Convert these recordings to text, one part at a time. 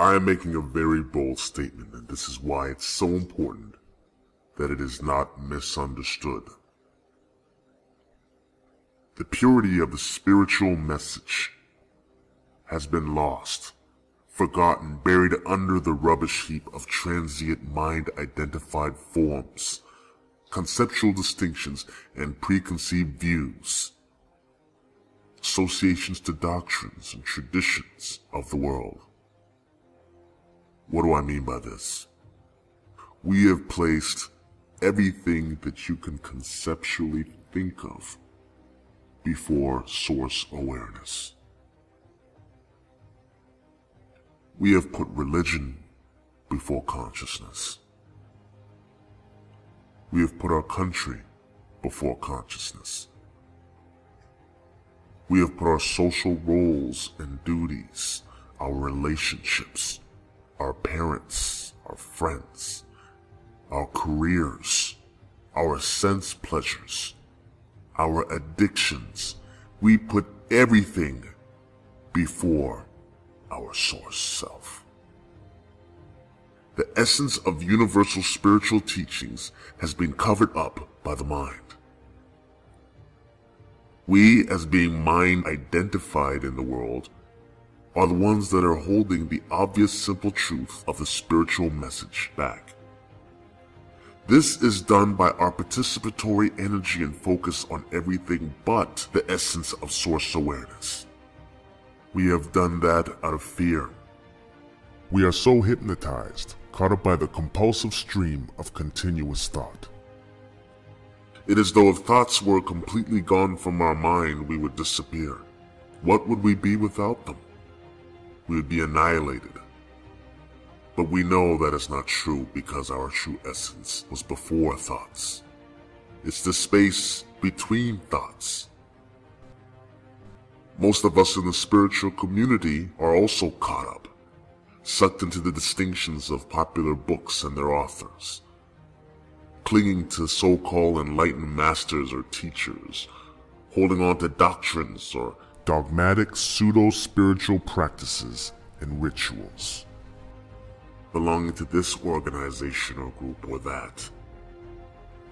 I am making a very bold statement, and this is why it's so important that it is not misunderstood. The purity of the spiritual message has been lost, forgotten, buried under the rubbish heap of transient mind-identified forms, conceptual distinctions, and preconceived views, associations to doctrines and traditions of the world. What do I mean by this? We have placed everything that you can conceptually think of before source awareness. We have put religion before consciousness. We have put our country before consciousness. We have put our social roles and duties, our relationships, our parents, our friends, our careers, our sense pleasures, our addictions. We put everything before our source self. The essence of universal spiritual teachings has been covered up by the mind. We, as being mind identified in the world, are the ones that are holding the obvious simple truth of the spiritual message back. This is done by our participatory energy and focus on everything but the essence of source awareness. We have done that out of fear. We are so hypnotized, caught up by the compulsive stream of continuous thought. It is as though if thoughts were completely gone from our mind, we would disappear. What would we be without them? We would be annihilated. But we know that is not true because our true essence was before thoughts. It's the space between thoughts. Most of us in the spiritual community are also caught up, sucked into the distinctions of popular books and their authors, clinging to so-called enlightened masters or teachers, holding on to doctrines or dogmatic pseudo-spiritual practices and rituals, belonging to this organization or group or that.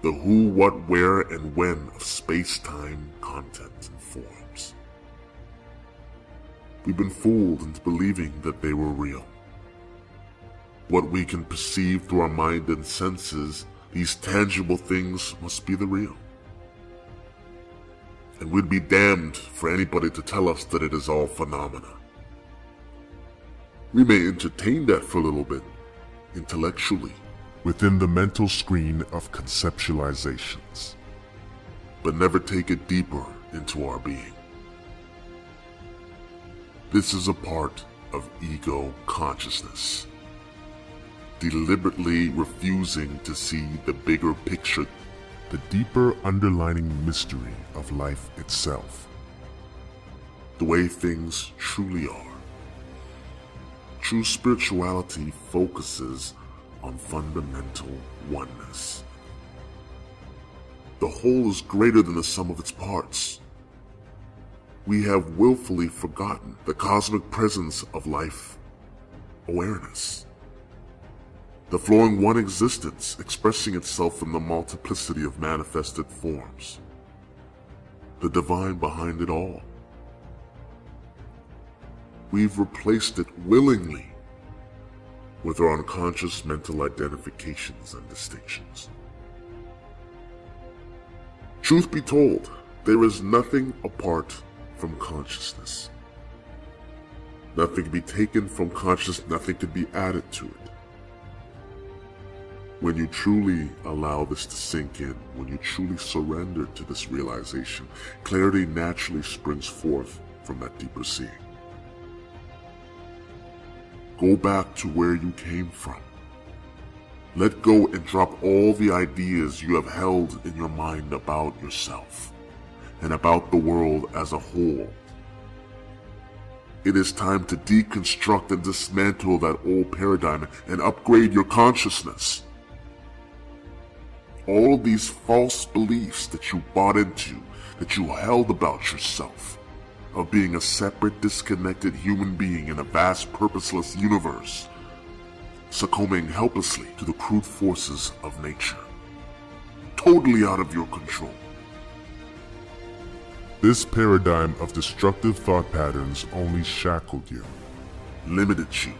The who, what, where, and when of space-time, content, and forms. We've been fooled into believing that they were real. What we can perceive through our mind and senses, these tangible things must be the real. And we'd be damned for anybody to tell us that it is all phenomena. We may entertain that for a little bit, intellectually, within the mental screen of conceptualizations, but never take it deeper into our being. This is a part of ego consciousness, deliberately refusing to see the bigger picture, the deeper underlying mystery of life itself, the way things truly are. True spirituality focuses on fundamental oneness. The whole is greater than the sum of its parts. We have willfully forgotten the cosmic presence of life awareness, the flowing one existence expressing itself in the multiplicity of manifested forms, the divine behind it all. We've replaced it willingly with our unconscious mental identifications and distinctions. Truth be told, there is nothing apart from consciousness. Nothing can be taken from consciousness, nothing can be added to it. When you truly allow this to sink in, when you truly surrender to this realization, clarity naturally springs forth from that deeper seeing. Go back to where you came from. Let go and drop all the ideas you have held in your mind about yourself and about the world as a whole. It is time to deconstruct and dismantle that old paradigm and upgrade your consciousness. All of these false beliefs that you bought into, that you held about yourself, of being a separate, disconnected human being in a vast, purposeless universe, succumbing helplessly to the crude forces of nature, totally out of your control. This paradigm of destructive thought patterns only shackled you, limited you,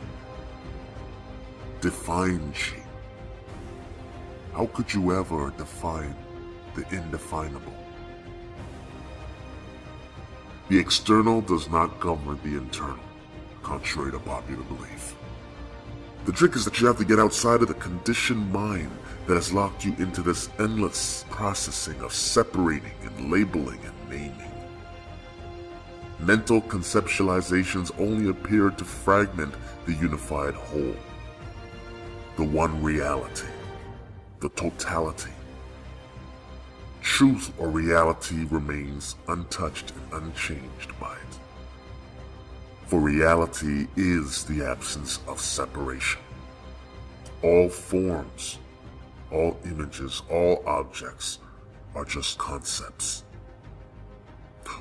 defined you. How could you ever define the indefinable? The external does not govern the internal, contrary to popular belief. The trick is that you have to get outside of the conditioned mind that has locked you into this endless processing of separating and labeling and naming. Mental conceptualizations only appear to fragment the unified whole, the one reality, the totality. Truth or reality remains untouched and unchanged by it. For reality is the absence of separation. All forms, all images, all objects are just concepts.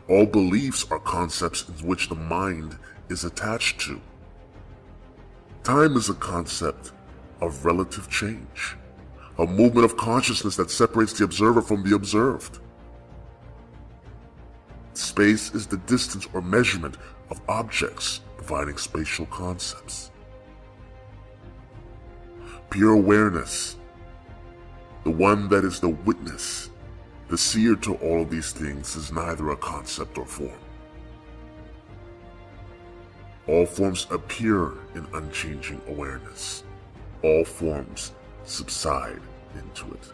All beliefs are concepts in which the mind is attached to. Time is a concept of relative change, a movement of consciousness that separates the observer from the observed. Space is the distance or measurement of objects, providing spatial concepts. Pure awareness, the one that is the witness, the seer to all of these things, is neither a concept or form. All forms appear in unchanging awareness. All forms subside into it.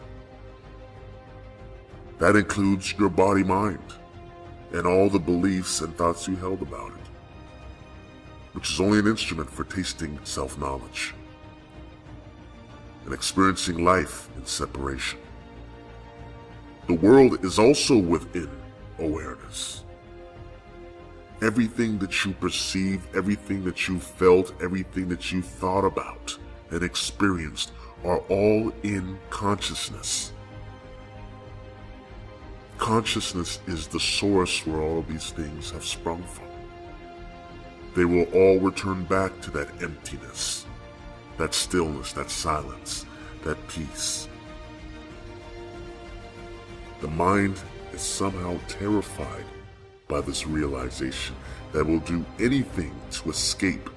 That includes your body-mind and all the beliefs and thoughts you held about it, which is only an instrument for tasting self-knowledge and experiencing life in separation. The world is also within awareness. Everything that you perceive, everything that you felt, everything that you thought about and experienced are all in consciousness. Consciousness is the source where all of these things have sprung from. They will all return back to that emptiness, that stillness, that silence, that peace. The mind is somehow terrified by this realization that will do anything to escape.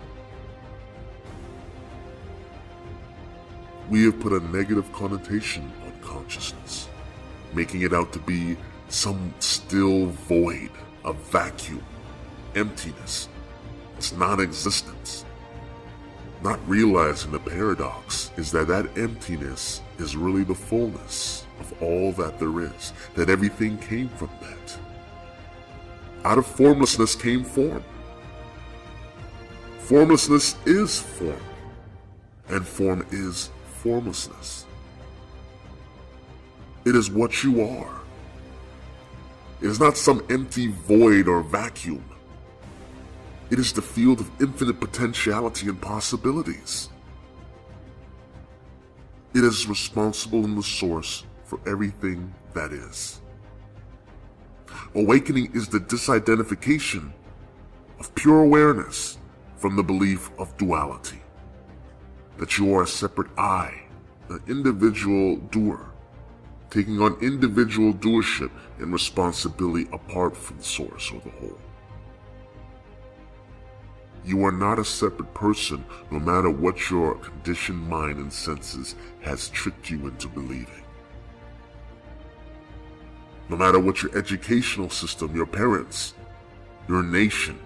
We have put a negative connotation on consciousness, making it out to be some still void, a vacuum, emptiness, it's non-existence. Not realizing the paradox is that that emptiness is really the fullness of all that there is, that everything came from that. Out of formlessness came form. Formlessness is form, and form is formlessness. It is what you are. It is not some empty void or vacuum. It is the field of infinite potentiality and possibilities. It is responsible in the source for everything that is. Awakening is the disidentification of pure awareness from the belief of duality, that you are a separate I, an individual doer, taking on individual doership and responsibility apart from the source or the whole. You are not a separate person, no matter what your conditioned mind and senses has tricked you into believing. No matter what your educational system, your parents, your nation,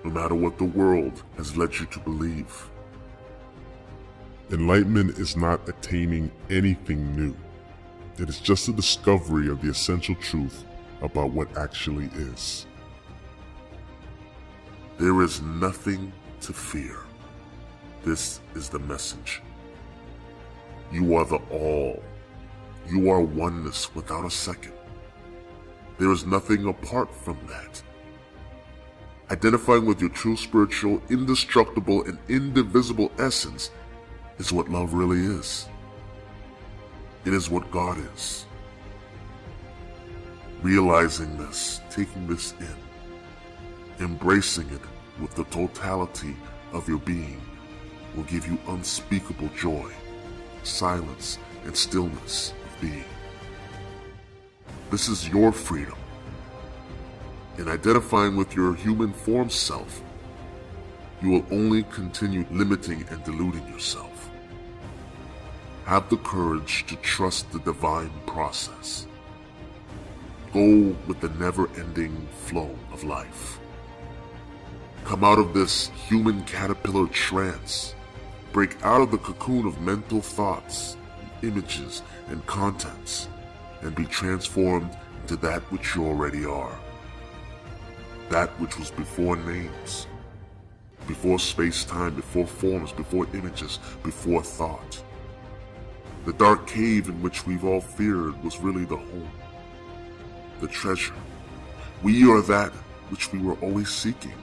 no matter what the world has led you to believe. Enlightenment is not attaining anything new. It is just a discovery of the essential truth about what actually is. There is nothing to fear. This is the message. You are the all. You are oneness without a second. There is nothing apart from that. Identifying with your true spiritual, indestructible, and indivisible essence is what love really is. It is what God is. Realizing this, taking this in, Embracing it with the totality of your being will give you unspeakable joy, silence, and stillness of being. This is your freedom. In identifying with your human form self, you will only continue limiting and deluding yourself. Have the courage to trust the divine process. Go with the never-ending flow of life. Come out of this human caterpillar trance. Break out of the cocoon of mental thoughts, images, and contents, and be transformed into that which you already are. That which was before names, before space-time, before forms, before images, before thought. The dark cave in which we've all feared was really the home, the treasure. We are that which we were always seeking.